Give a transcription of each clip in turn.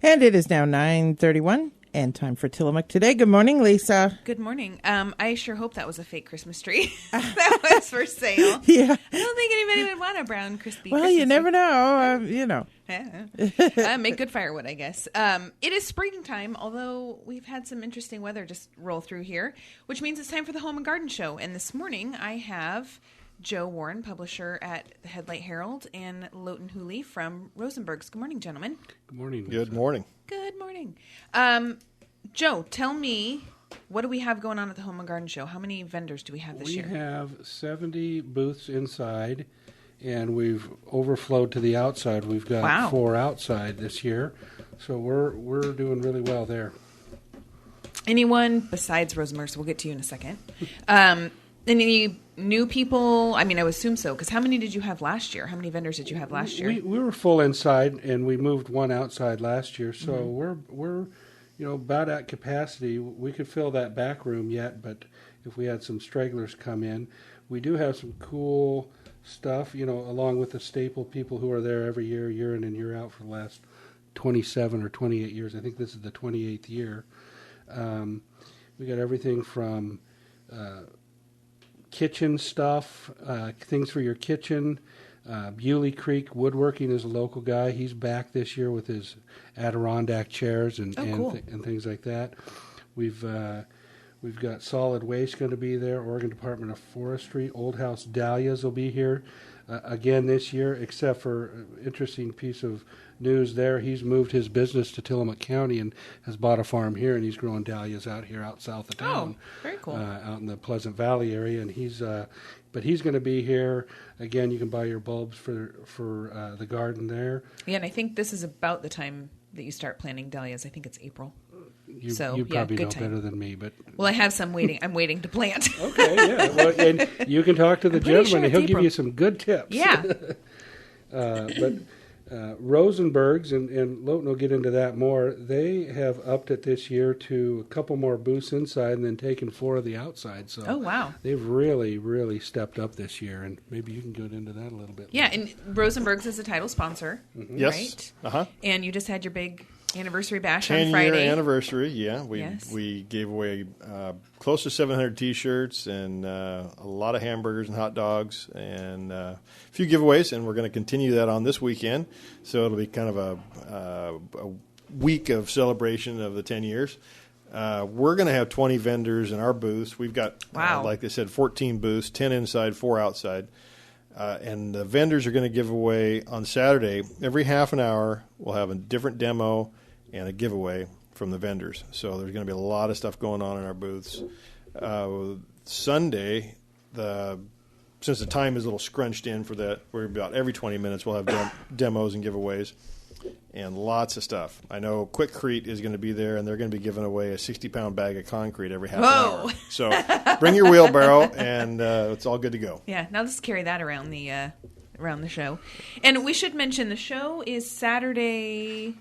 And it is now 9:31 and time for Tillamook Today. Good morning, Lisa. Good morning. I sure hope that was a fake Christmas tree that was for sale. Yeah. I don't think anybody would want a brown, crispy Well, Christmas you never tree. know. Make good firewood, I guess. It is springtime, although we've had some interesting weather just roll through here, which means it's time for the Home and Garden Show. And this morning I have Joe Warren, publisher at the Headlight Herald, and Loten Hooley from Rosenberg's. Good morning, gentlemen. Good morning. Lisa. Good morning. Good morning. Joe, tell me, what do we have going on at the Home and Garden Show? How many vendors do we have this year? We have 70 booths inside, and we've overflowed to the outside. We've got 4 outside this year, so we're doing really well there. Anyone besides Rosenberg's? We'll get to you in a second. Any new people? I mean, I would assume so, because how many did you have last year? How many vendors did you have last year? We were full inside, and we moved one outside last year, so we're about at capacity. We could fill that back room yet, but if we had some stragglers come in, we do have some cool stuff, along with the staple people who are there every year in and year out for the last 27 or 28 years. I think this is the 28th year. We got everything from kitchen stuff, things for your kitchen. Bewley Creek Woodworking is a local guy. He's back this year with his Adirondack chairs and things like that. We've got Solid Waste going to be there. Oregon Department of Forestry. Old House Dahlias will be here again this year, except for an interesting piece of news there. He's moved his business to Tillamook County and has bought a farm here, and he's growing dahlias out here out south of town. Oh, very cool. Out in the Pleasant Valley area, and he's going to be here. Again, you can buy your bulbs for the garden there. Yeah, and I think this is about the time that you start planting dahlias. I think it's April. You probably know better than me, but I have some waiting. I'm waiting to plant. Okay, yeah. Well, and you can talk to the gentleman, and he'll give you some good tips. Yeah. But Rosenberg's, and Loten will get into that more, they have upped it this year to a couple more booths inside and then taken 4 of the outside. So oh, wow. They've really, really stepped up this year, and maybe you can get into that a little bit. Yeah, and Rosenberg's is a title sponsor, Yes. right? Uh-huh. And you just had your big anniversary bash on Friday. 10-year anniversary, yeah. Yes. We gave away close to 700 T-shirts and a lot of hamburgers and hot dogs and a few giveaways, and we're going to continue that on this weekend. So it'll be kind of a week of celebration of the 10 years. We're going to have 20 vendors in our booths. We've got, like I said, 14 booths, 10 inside, 4 outside. And the vendors are going to give away on Saturday. Every half an hour, we'll have a different demo and a giveaway from the vendors. So there's going to be a lot of stuff going on in our booths. Sunday, since the time is a little scrunched in for that, we're about every 20 minutes we'll have demos and giveaways and lots of stuff. I know Quickcrete is going to be there, and they're going to be giving away a 60-pound bag of concrete every half an hour. So bring your wheelbarrow, and it's all good to go. Yeah, now let's carry that around the show. And we should mention the show is Saturday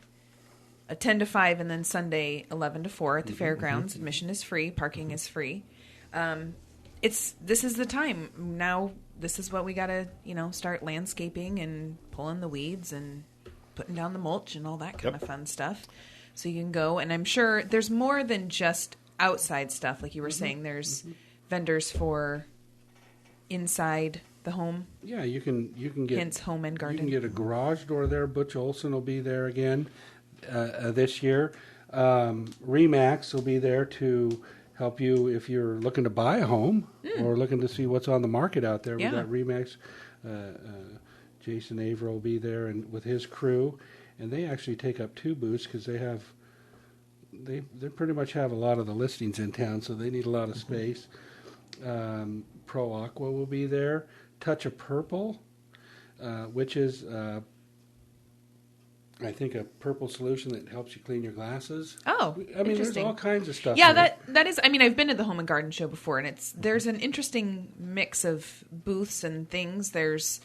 10 to 5 and then Sunday 11 to 4 at the Fairgrounds. Admission is free. Parking is free. This is the time. Now this is what we got to, start landscaping and pulling the weeds and putting down the mulch and all that kind of fun stuff. So you can go, and I'm sure there's more than just outside stuff. Like you were saying, there's vendors for inside the home. Yeah, you can get hence home and garden. You can get a garage door there. Butch Olson will be there again this year. Remax will be there to help you if you're looking to buy a home or looking to see what's on the market out there. Yeah. We've got Remax. Jason Averill will be there and with his crew, and they actually take up 2 booths because they pretty much have a lot of the listings in town, so they need a lot of space. Pro Aqua will be there. Touch of Purple, which is I think a purple solution that helps you clean your glasses. Oh, I mean, there's all kinds of stuff. Yeah, there. that is. I mean, I've been to the Home and Garden Show before, and there's an interesting mix of booths and things. There's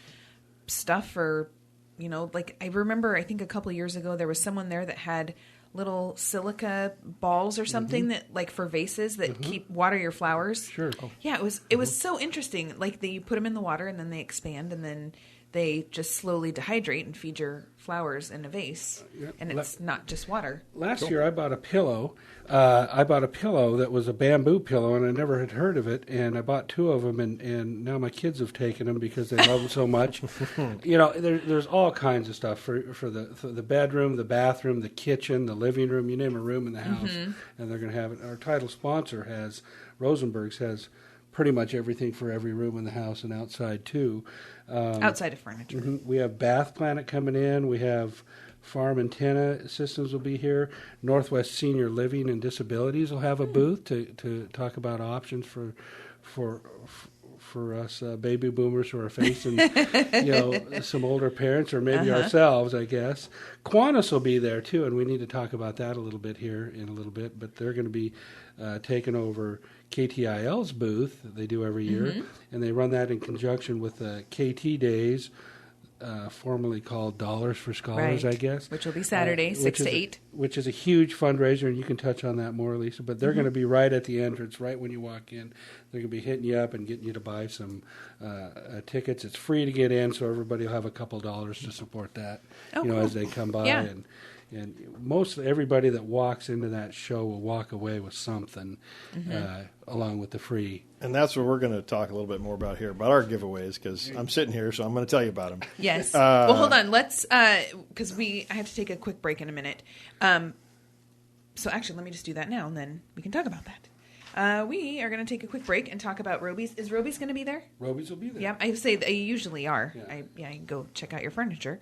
stuff for, like I remember. I think a couple of years ago there was someone there that had little silica balls or something that, like, for vases that keep water your flowers. Sure. Yeah, it was so interesting. Like you put them in the water and then they expand, and then they just slowly dehydrate and feed your flowers in a vase, and it's not just water. Last year I bought a pillow. I bought a pillow that was a bamboo pillow, and I never had heard of it, and I bought 2 of them, and now my kids have taken them because they love them so much. There's all kinds of stuff for the bedroom, the bathroom, the kitchen, the living room, you name a room in the house, and they're going to have it. Our title sponsor Rosenberg's has pretty much everything for every room in the house and outside too. Outside of furniture. We have Bath Planet coming in. We have Farm Antenna Systems will be here. Northwest Senior Living and Disabilities will have a booth to talk about options for us baby boomers who are facing some older parents or maybe ourselves, I guess. Qantas will be there too, and we need to talk about that a little bit here in a little bit. But they're going to be taking over KTIL's booth that they do every year, and they run that in conjunction with the KT Days, formerly called Dollars for Scholars, I guess. Which will be Saturday, 6 to 8. Which is a huge fundraiser, and you can touch on that more, Lisa. But they're going to be right at the entrance, right when you walk in. They're going to be hitting you up and getting you to buy some tickets. It's free to get in, so everybody will have a couple dollars to support that, cool. as they come by. Yeah. And most everybody that walks into that show will walk away with something along with the free. And that's what we're going to talk a little bit more about here, about our giveaways, because I'm sitting here, so I'm going to tell you about them. Yes. Well, hold on. Let's, because I have to take a quick break in a minute. So actually, let me just do that now, and then we can talk about that. We are going to take a quick break and talk about Roby's. Is Roby's going to be there? Roby's will be there. Yeah, I say they usually are. Yeah. I go check out your furniture.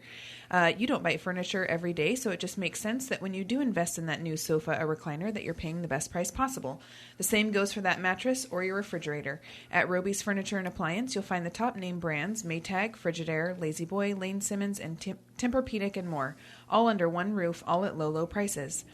You don't buy furniture every day, so it just makes sense that when you do invest in that new sofa or recliner that you're paying the best price possible. The same goes for that mattress or your refrigerator. At Roby's Furniture and Appliance, you'll find the top name brands, Maytag, Frigidaire, La-Z-Boy, Lane Simmons, and Tempur-Pedic and more, all under one roof, all at low, low prices.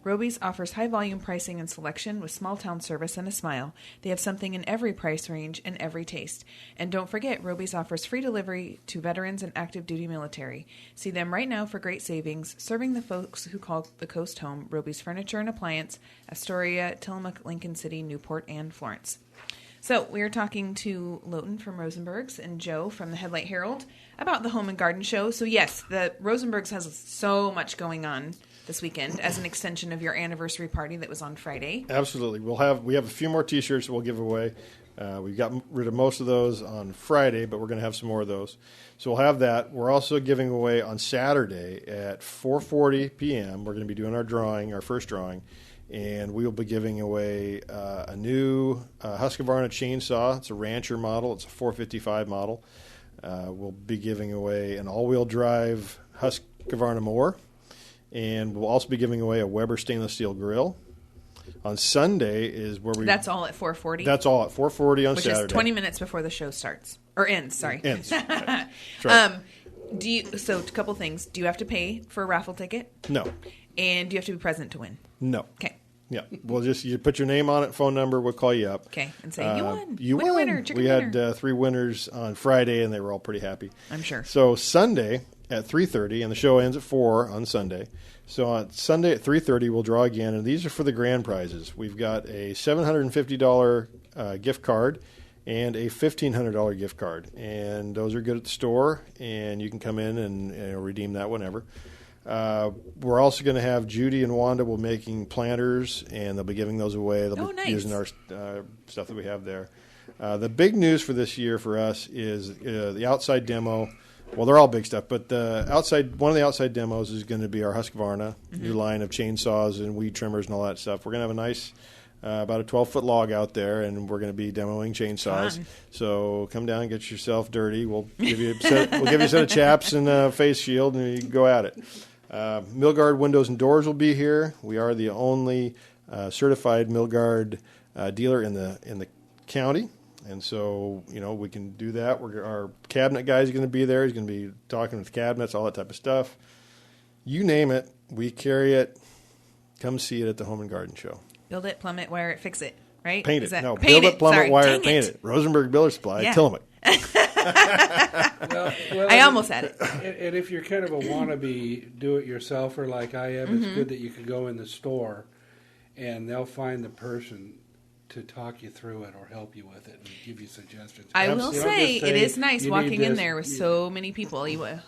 Roby's offers high-volume pricing and selection with small-town service and a smile. They have something in every price range and every taste. And don't forget, Roby's offers free delivery to veterans and active-duty military. See them right now for great savings, serving the folks who call the coast home. Roby's Furniture and Appliance, Astoria, Tillamook, Lincoln City, Newport, and Florence. So we are talking to Loten from Rosenberg's and Joe from the Headlight Herald about the Home and Garden Show. So yes, the Rosenberg's has so much going on this weekend as an extension of your anniversary party that was on Friday. Absolutely. We have a few more T-shirts we'll give away. We got rid of most of those on Friday, but we're going to have some more of those. So we'll have that. We're also giving away on Saturday at 4:40 p.m. We're going to be doing our first drawing, and we will be giving away a new Husqvarna chainsaw. It's a Rancher model. It's a 455 model. We'll be giving away an all-wheel drive Husqvarna mower. And we'll also be giving away a Weber stainless steel grill. On Sunday is where we... That's all at 4:40? That's all at 4:40 on Saturday. Which is 20 minutes before the show starts. Or ends, sorry. Ends. Right. That's right. So a couple things. Do you have to pay for a raffle ticket? No. And do you have to be present to win? No. Okay. Yeah. Well, you put your name on it, phone number, we'll call you up. Okay. And say, you won. You won. Winner, we had 3 winners on Friday, and they were all pretty happy. I'm sure. So Sunday at 3:30, and the show ends at 4 on Sunday. So on Sunday at 3:30, we'll draw again, and these are for the grand prizes. We've got a $750 gift card and a $1,500 gift card, and those are good at the store, and you can come in and redeem that whenever. We're also going to have Judy and Wanda will making planters, and they'll be giving those away. They'll be using our stuff that we have there. The big news for this year for us is the outside demo. Well, they're all big stuff, but one of the outside demos is going to be our Husqvarna new line of chainsaws and weed trimmers and all that stuff. We're going to have a nice, about a 12-foot log out there, and we're going to be demoing chainsaws. Fun. So come down and get yourself dirty. We'll give you a set of chaps and a face shield, and you can go at it. Milgard Windows and Doors will be here. We are the only certified Milgard dealer in the county. And so, we can do that. Our cabinet guy is going to be there. He's going to be talking with cabinets, all that type of stuff. You name it, we carry it. Come see it at the Home and Garden Show. Build it, plumb it, wire it, fix it, right? Paint it. Build it, plumb it, wire it, paint it. Rosenberg Builder Supply, Tillamook. Well, I almost had it. And if you're kind of a wannabe do-it-yourselfer like I am, it's good that you can go in the store and they'll find the person to talk you through it or help you with it and give you suggestions. I will say it is nice walking in there with so many people. You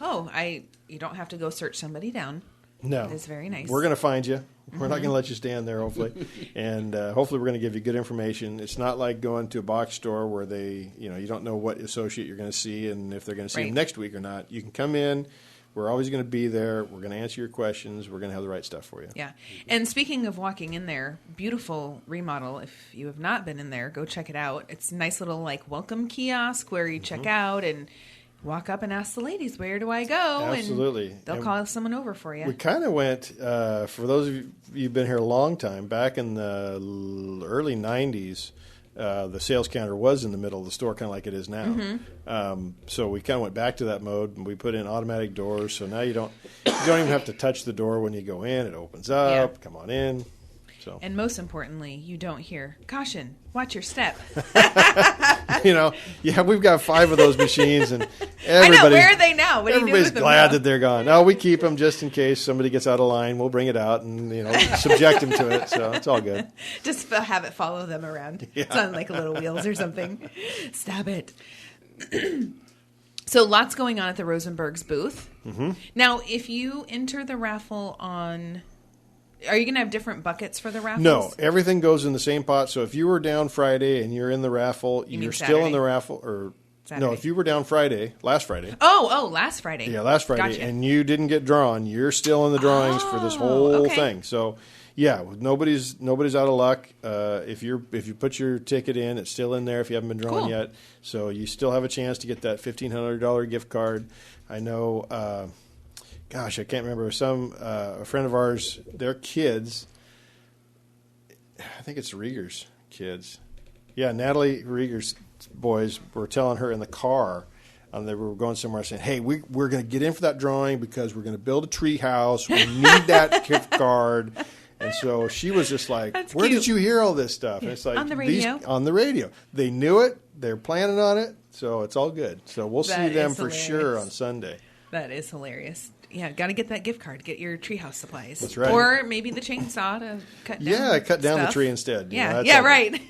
don't have to go search somebody down. No. It is very nice. We're going to find you. We're not going to let you stand there, hopefully. And hopefully we're going to give you good information. It's not like going to a box store where you don't know what associate you're going to see and if they're going to see them next week or not. You can come in. We're always going to be there. We're going to answer your questions. We're going to have the right stuff for you. Yeah. And speaking of walking in there, beautiful remodel. If you have not been in there, go check it out. It's a nice little welcome kiosk where you check out and walk up and ask the ladies, where do I go? Absolutely. And they'll call someone over for you. We kind of went, for those of you who've been here a long time, back in the early 90s, the sales counter was in the middle of the store, kind of like it is now. So we kind of went back to that mode, and we put in automatic doors. So now you don't even have to touch the door when you go in. It opens up. Yeah. Come on in. So. And most importantly, you don't hear, caution, watch your step. We've got 5 of those machines, and I know, where are they now? What everybody's glad that they're gone. No, we keep them just in case somebody gets out of line. We'll bring it out and subject them to it. So it's all good. Just have it follow them around. Yeah. It's on like little wheels or something. Stop it. So lots going on at the Rosenberg's booth. Now, if you enter the raffle on... Are you going to have different buckets for the raffles? No, everything goes in the same pot. So if you were down Friday and you're in the raffle, you're still in the raffle. Or Saturday. No, if you were down last Friday. Oh, last Friday. Yeah, last Friday, gotcha. And you didn't get drawn, you're still in the drawings for this whole thing. So, yeah, nobody's out of luck. If you put your ticket in, it's still in there if you haven't been drawn yet. So you still have a chance to get that $1,500 gift card. I know. Gosh, I can't remember. A friend of ours, their kids, I think it's Rieger's kids. Yeah, Natalie Rieger's boys were telling her in the car, they were going somewhere saying, hey, we're going to get in for that drawing because we're going to build a tree house. We need that gift card. And so she was just like, that's where cute. Did you hear all this stuff? And it's like, on the radio. On the radio. They knew it. They're planning on it. So it's all good. So we'll see them for sure on Sunday. That is hilarious. Yeah, got to get that gift card. Get your treehouse supplies. That's right. Or maybe the chainsaw to cut down. Yeah, cut down stuff. The tree instead. Yeah, right.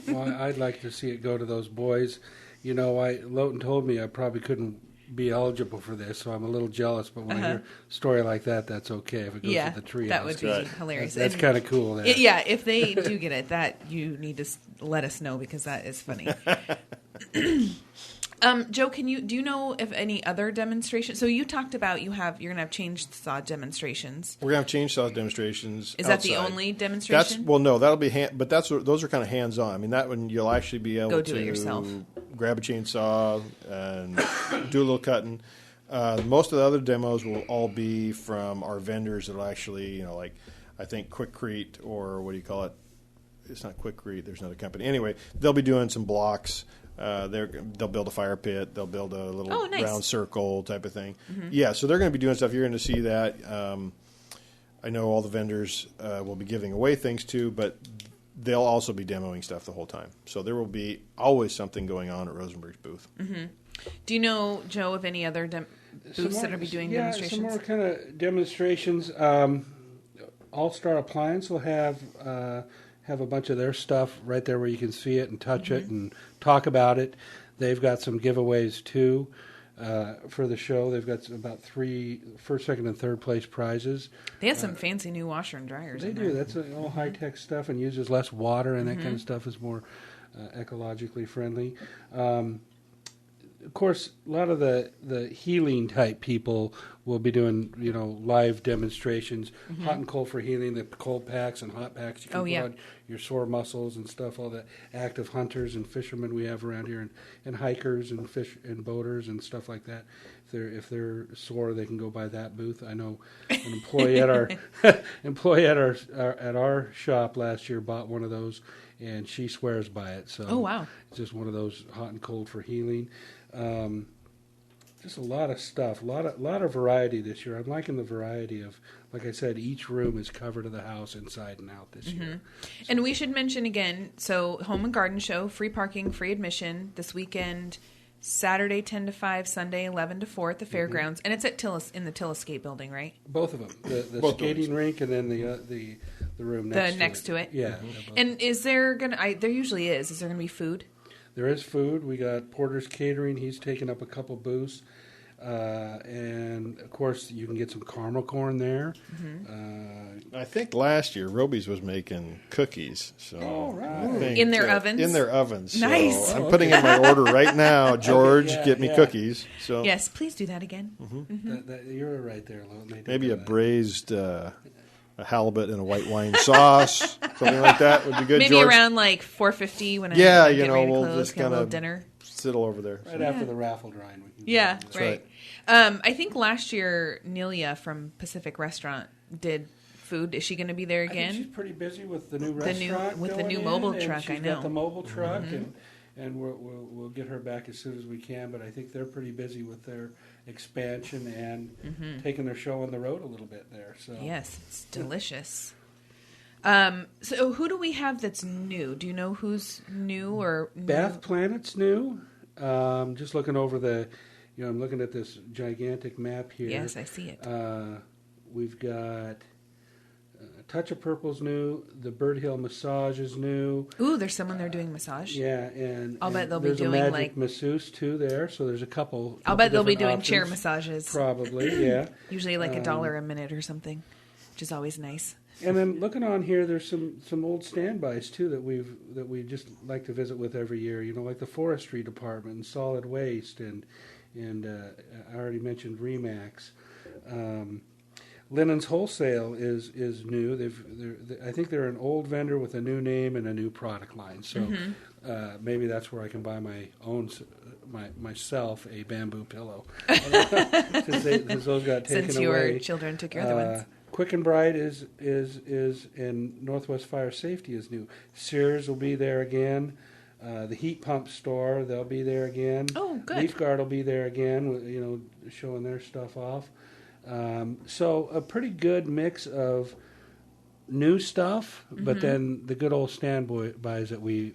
Well, I'd like to see it go to those boys. Loten told me I probably couldn't be eligible for this, so I'm a little jealous. But when I hear a story like that, that's okay if it goes to the treehouse. That would be hilarious. That's kind of cool. Yeah, if they do get it, that you need to let us know because that is funny. Joe, do you know of any other demonstrations? So you talked about you're going to have chainsaw demonstrations. We're going to have chainsaw demonstrations. Is that the only demonstration? No, that'll be but those are kind of hands-on. I mean, that one you'll actually be able to do it yourself. Grab a chainsaw and do a little cutting. Most of the other demos will all be from our vendors that'll actually, like I think Quikrete or what do you call it? It's not Quikrete. There's another company. Anyway, they'll be doing some blocks. They'll build a fire pit. They'll build a little round circle type of thing. Mm-hmm. Yeah, so they're going to be doing stuff. You're going to see that. I know all the vendors will be giving away things too, but they'll also be demoing stuff the whole time. So there will be always something going on at Rosenberg's booth. Mm-hmm. Do you know, Joe, of any other booths that will be doing demonstrations? Yeah, some more kind of demonstrations. All-Star Appliance will have a bunch of their stuff right there where you can see it and touch it and talk about it. They've got some giveaways too for the show. They've got about 3 first, second, and third place prizes. They have some fancy new washer and dryers. They do. That's all high-tech stuff and uses less water, and that kind of stuff is more ecologically friendly. Of course, a lot of the healing type people will be doing, live demonstrations, hot and cold for healing, the cold packs and hot packs. You can put on your sore muscles and stuff, all the active hunters and fishermen we have around here, and hikers and fish and boaters and stuff like that. If they're sore, they can go by that booth. I know an employee at our shop last year bought one of those, and she swears by it. So it's just one of those hot and cold for healing. Just a lot of stuff, a lot of variety this year. I'm liking the variety of, like I said, each room is covered to the house inside and out this year. So. And we should mention again, so Home and Garden Show, free parking, free admission this weekend, Saturday 10 to 5, Sunday 11 to 4 at the Fairgrounds, and it's at in the Tillaskate building, right? Both of them, the skating rink and then the the room next to it. Yeah. And is there there usually is. Is there gonna be food? There is food. We got Porter's Catering. He's taken up a couple booths. And, of course, you can get some caramel corn there. I think last year Roby's was making cookies. So I think, in their ovens? In their ovens. Nice. So I'm putting in my order right now. George, get me cookies. So yes, please do that again. You're right there, Loten. Maybe a braised a halibut in a white wine sauce, something like that would be good. Maybe George. around like 4:50 when I you get know, ready to we'll close, just get a kind little of dinner. Settle over there. Right after the raffle drawing. We can Yeah, do that. right. I think last year Nelia from Pacific Restaurant did food. Is she going to be there I think again? she's pretty busy with the new restaurant with the going new in, mobile and truck, she's I know. got the mobile truck, and we'll get her back as soon as we can. But I think they're pretty busy with their expansion and taking their show on the road a little bit there. So Yes, it's delicious. So who do we have that's new? Do you know who's new or new? Bath Planet's new. Just looking over I'm looking at this gigantic map here. Yes, I see it. We've got Touch of Purple's new. The Bird Hill Massage is new. Ooh, there's someone there doing massage. Yeah, and I'll bet they'll be there's doing, a magic like- masseuse too there. So there's a couple. I'll bet they'll be different doing chair options. massages. Probably, yeah. Usually like $1 a minute or something, which is always nice. And then looking on here, there's some old standbys too that we just like to visit with every year. You know, like the forestry department and solid waste, and I already mentioned Remax. Linens Wholesale is new. I think they're an old vendor with a new name and a new product line. So maybe that's where I can buy my own myself a bamboo pillow since those got taken Since away. your children took your other ones. Quick and Bright is and Northwest Fire Safety is new. Sears will be there again. The heat pump store, they'll be there again. Oh, good. Leaf Guard will be there again, showing their stuff off. So a pretty good mix of new stuff, but then the good old standbys that we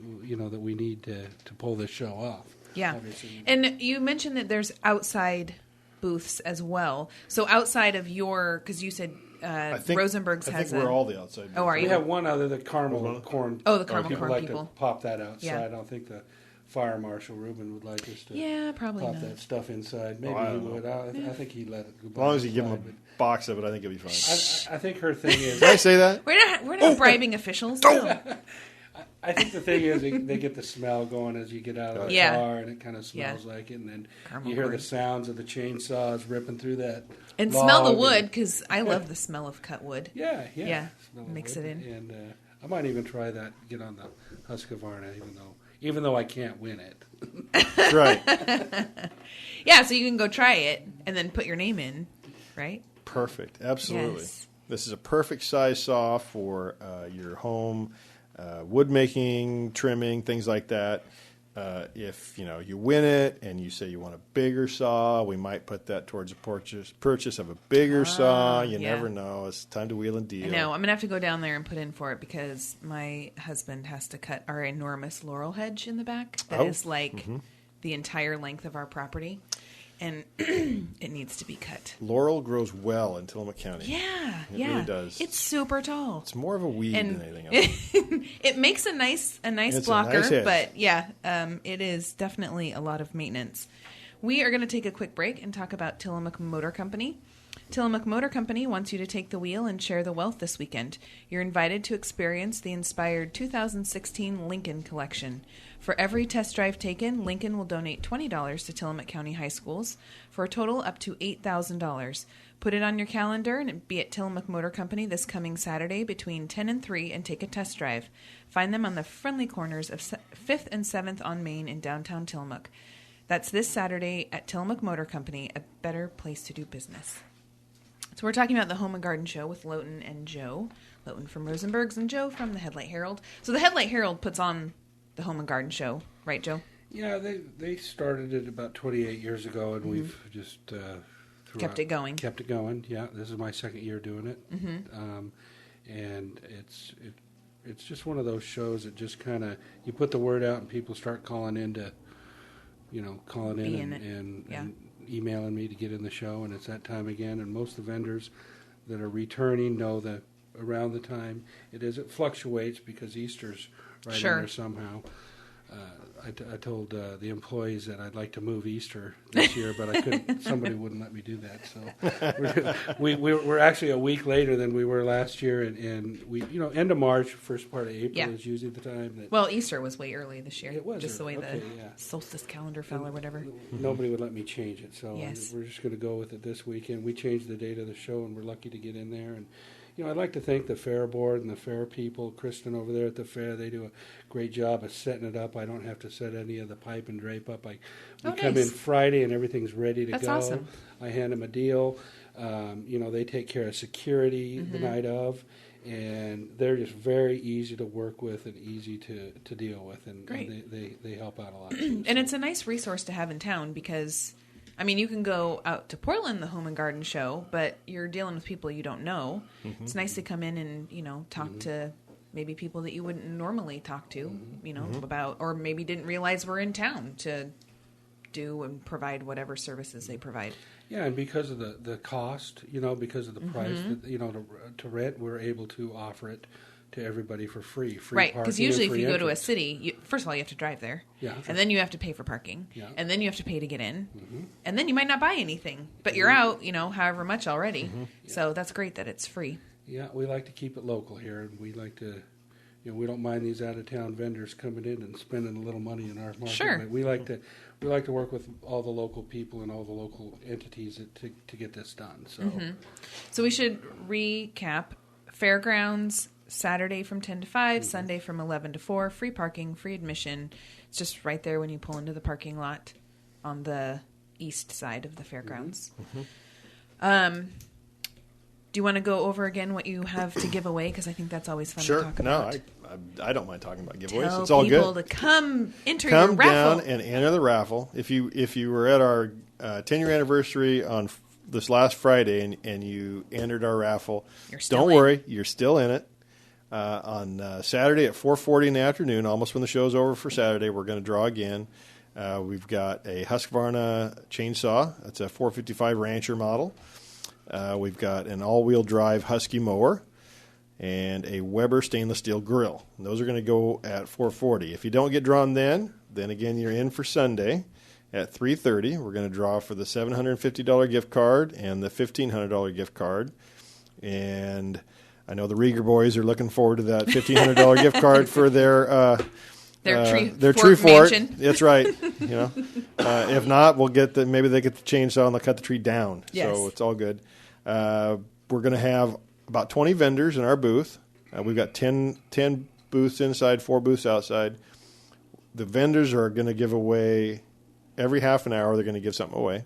need to pull this show off. Yeah. Obviously. And you mentioned that there's outside booths as well. So outside of because you said Rosenberg's has I think we're all the outside. Oh, are We you? have one other, the caramel corn. Oh, the caramel people corn like people. to pop that outside. Yeah. I don't think the fire marshal Ruben would like us to Yeah, probably pop not. that stuff inside. Maybe I he don't would. I think he'd let it go. As long as you give them a box of it, I think it'll be fine. I think her thing is. Did I say that? We're not bribing officials. No. I think the thing is they get the smell going as you get out of the Yeah. car, and it kind of smells like it, and then Caramel you hear corn. the sounds of the chainsaws ripping through that. And log smell the wood, because I love the smell of cut wood. Yeah. Yeah, Smell the mix wood. it in. And I might even try that. Get on the Husqvarna, even though I can't win it. That's right. Yeah, so you can go try it and then put your name in, right? Perfect. Absolutely. Yes. This is a perfect size saw for your home, wood making, trimming, things like that. If you win it and you say you want a bigger saw, we might put that towards a purchase of a bigger saw. You yeah. never know. It's time to wheel and deal. I know. I'm going to have to go down there and put in for it because my husband has to cut our enormous laurel hedge in the back. That is like the entire length of our property. And it needs to be cut. Laurel grows well in Tillamook County. Yeah, It really does. It's super tall. It's more of a weed And than anything else. it makes a nice It's blocker, a nice hedge. but yeah, it is definitely a lot of maintenance. We are going to take a quick break and talk about Tillamook Motor Company. Tillamook Motor Company wants you to take the wheel and share the wealth this weekend. You're invited to experience the inspired 2016 Lincoln Collection. For every test drive taken, Lincoln will donate $20 to Tillamook County High Schools for a total up to $8,000. Put it on your calendar and be at Tillamook Motor Company this coming Saturday between 10 and 3 and take a test drive. Find them on the friendly corners of 5th and 7th on Main in downtown Tillamook. That's this Saturday at Tillamook Motor Company, a better place to do business. So we're talking about the Home and Garden Show with Loten and Joe. Loten from Rosenberg's and Joe from the Headlight Herald. So the Headlight Herald puts on the Home and Garden Show, right, Joe? Yeah, they started it about 28 years ago, and we've just Kept it going. Kept it going. Yeah, this is my second year doing it, and it's just one of those shows that just kind of you put the word out, and people start calling in and emailing me to get in the show, and it's that time again. And most of the vendors that are returning know the around the time it is. It fluctuates because Easter's right Sure. in there somehow. I told the employees that I'd like to move Easter this year, but I couldn't. Somebody wouldn't let me do that. So we're actually a week later than we were last year, and we end of March, first part of April is usually the time that. Well, Easter was way early this year. It was just early. the way Okay, the solstice calendar fell or whatever. Nobody would let me change it, so Yes. we're just going to go with it this weekend. We changed the date of the show, and we're lucky to get in there. And I'd like to thank the fair board and the fair people. Kristen over there at the fair, they do a great job of setting it up. I don't have to set any of the pipe and drape up. We come in Friday and everything's ready to go. That's awesome. I hand them a deal. They take care of security the night of, and they're just very easy to work with and easy to deal with, and they help out a lot too. And it's a nice resource to have in town because, you can go out to Portland, the Home and Garden Show, but you're dealing with people you don't know. Mm-hmm. It's nice to come in and, talk to maybe people that you wouldn't normally talk to, about, or maybe didn't realize we're in town to do and provide whatever services they provide. Yeah, and because of the cost, because of the price, that, to rent, we're able to offer it to everybody for free. Right, because usually if you go to a city, first of all, you have to drive there. Yeah. And then you have to pay for parking. Yeah. And then you have to pay to get in. Mm-hmm. And then you might not buy anything. But you're out, however much already. Mm-hmm. Yeah. So that's great that it's free. Yeah, we like to keep it local here. And we like to, we don't mind these out-of-town vendors coming in and spending a little money in our market. Sure. But we like to work with all the local people and all the local entities to get this done. So we should recap. Fairgrounds, Saturday from 10 to 5, Sunday from 11 to 4, free parking, free admission. It's just right there when you pull into the parking lot on the east side of the fairgrounds. Mm-hmm. Do you want to go over again what you have to give away? Because I think that's always fun to talk about. Sure. No, I don't mind talking about giveaways. Tell it's all good. people to come enter your raffle. Come down and enter the raffle. If you were at our 10-year anniversary on this last Friday and you entered our raffle, don't worry, you're still in it. On Saturday at 4:40 in the afternoon, almost when the show's over for Saturday, we're going to draw again. We've got a Husqvarna chainsaw. That's a 455 Rancher model. We've got an all-wheel drive Husky mower and a Weber stainless steel grill. And those are going to go at 4:40. If you don't get drawn then again, you're in for Sunday at 3:30. We're going to draw for the $750 gift card and the $1,500 gift card. And I know the Rieger boys are looking forward to that $1,500 gift card for their tree fort. That's right. If not, we'll get maybe they get the chainsaw and they'll cut the tree down. Yes. So it's all good. We're going to have about 20 vendors in our booth. We've got 10 booths inside, 4 booths outside. The vendors are going to give away every half an hour. They're going to give something away,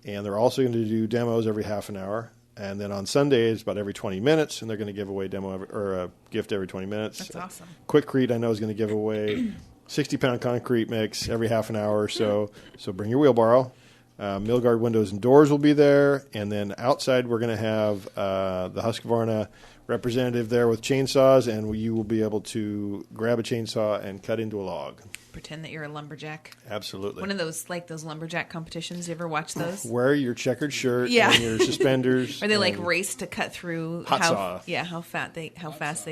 and they're also going to do demos every half an hour. And then on Sundays, about every 20 minutes, and they're going to give away a gift every 20 minutes. That's awesome. Quickcrete, I know, is going to give away 60-pound concrete mix every half an hour or so. So bring your wheelbarrow. Millguard windows and doors will be there. And then outside, we're going to have the Husqvarna representative there with chainsaws, and you will be able to grab a chainsaw and cut into a log. Pretend that you're a lumberjack. Absolutely. One of those lumberjack competitions. You ever watch those? Wear your checkered shirt and your suspenders. Or they race to cut through hot saw. Yeah, how fast they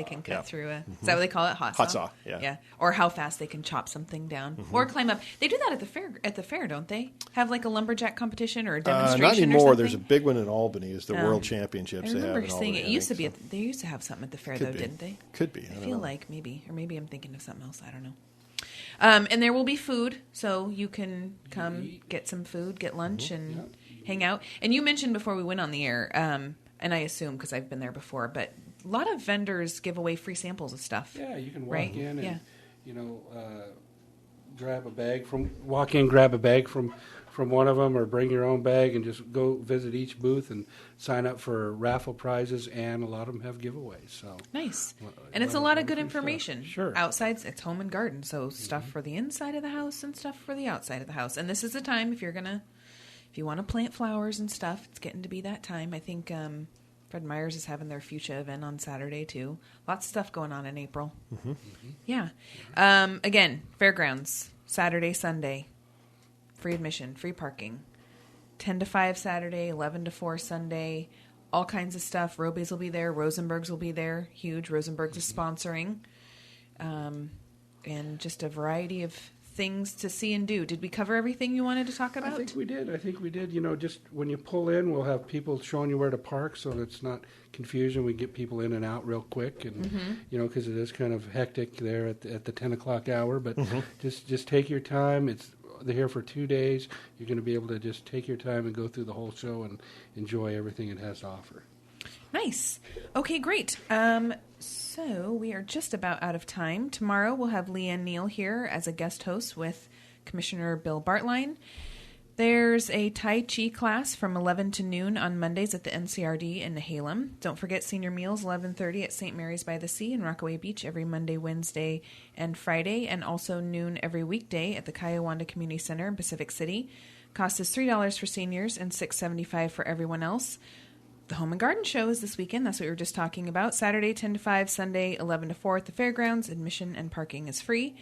can cut through a. Is that what they call it? Hot saw. Hot saw. Yeah. Yeah. Or how fast they can chop something down or climb up. They do that at the fair, don't they? Have a lumberjack competition or a demonstration. Not anymore. Or something? There's a big one in Albany. It's the World Championships. I remember they have in seeing Albany, it. Used to be. They used to have something at the fair didn't they? Could be. I feel like maybe I'm thinking of something else. I don't know. And there will be food, so you can come get some food, get lunch, and hang out. And you mentioned before we went on the air, and I assume because I've been there before, but a lot of vendors give away free samples of stuff. Yeah, you can walk in and grab a bag from one of them, or bring your own bag and just go visit each booth and sign up for raffle prizes, and a lot of them have giveaways. So nice. And it's a lot of good information. Stuff. Sure. Outside, it's home and garden, so stuff for the inside of the house and stuff for the outside of the house. And this is the time if you want to plant flowers and stuff, it's getting to be that time. I think Fred Meyer's is having their fuchsia event on Saturday too. Lots of stuff going on in April. Mm-hmm. Yeah. Again, Fairgrounds, Saturday, Sunday. Free admission, free parking. 10 to 5 Saturday, 11 to 4 Sunday. all kinds of stuff. Roby's will be there. Rosenberg's will be there. Huge. Rosenberg's is sponsoring. And just a variety of things to see and do. Did we cover everything you wanted to talk about? I think we did. You know, just when you pull in, we'll have people showing you where to park so it's not confusion. We get people in and out real quick, and you know, because it is kind of hectic there at the 10 o'clock hour. But just take your time. They're here for 2 days. You're going to be able to just take your time and go through the whole show and enjoy everything it has to offer. Nice. Okay, great. So we are just about out of time. Tomorrow we'll have Leanne Neal here as a guest host with Commissioner Bill Bartline. There's a Tai Chi class from 11 to noon on Mondays at the NCRD in Nehalem. Don't forget senior meals, 11:30 at St. Mary's by the Sea in Rockaway Beach every Monday, Wednesday, and Friday, and also noon every weekday at the Kiowanda Community Center in Pacific City. Cost is $3 for seniors and $6.75 for everyone else. The Home and Garden Show is this weekend. That's what we were just talking about. Saturday, 10 to 5, Sunday, 11 to 4 at the Fairgrounds. Admission and parking is free.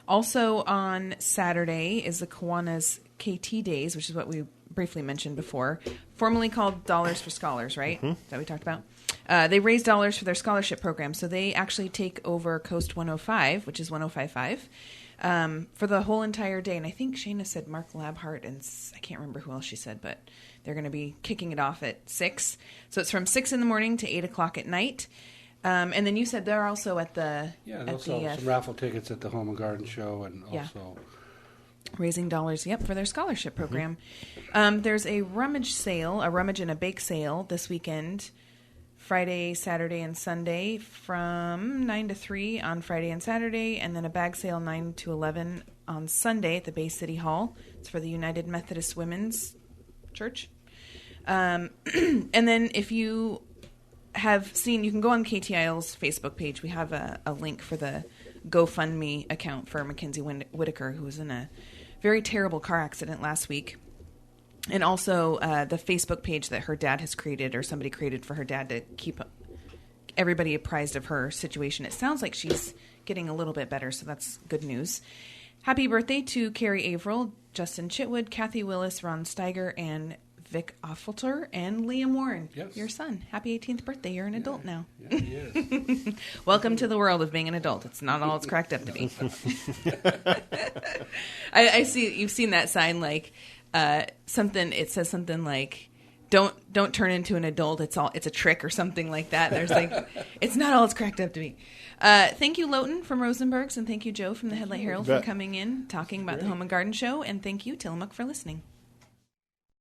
Also on Saturday is the Kiwanis KT Days, which is what we briefly mentioned before, formerly called Dollars for Scholars, right? Is that what we talked about? They raise dollars for their scholarship program, so they actually take over Coast 105, which is 105.5, for the whole entire day. And I think Shayna said Mark Labhart, and I can't remember who else she said, but they're going to be kicking it off at 6. So it's from 6 in the morning to 8 o'clock at night. And then you said they're also at the... Yeah, they'll sell some raffle tickets at the Home and Garden Show, and also... Raising dollars, for their scholarship program. There's a rummage and a bake sale this weekend, Friday, Saturday, and Sunday from 9 to 3 on Friday and Saturday, and then a bag sale 9 to 11 on Sunday at the Bay City Hall. It's for the United Methodist Women's Church. And then if you have seen, you can go on KTIL's Facebook page. We have a link for the GoFundMe account for Mackenzie Whitaker, who was in a very terrible car accident last week. And also the Facebook page that her dad has created, or somebody created for her dad, to keep everybody apprised of her situation. It sounds like she's getting a little bit better, so that's good news. Happy birthday to Carrie Averill, Justin Chitwood, Kathy Willis, Ron Steiger, and Vic Offelter, and Liam Warren, your son. Happy 18th birthday. You're an adult now. Yeah, he is. Welcome to the world of being an adult. It's not all it's cracked up to be. I see you've seen that sign, like something. It says something like, "Don't turn into an adult. It's a trick," or something like that. There's like, it's not all it's cracked up to be. Thank you, Loten from Rosenberg's, and thank you, Joe from the Headlight Herald, for coming in, talking about the Home and Garden Show, and thank you, Tillamook, for listening.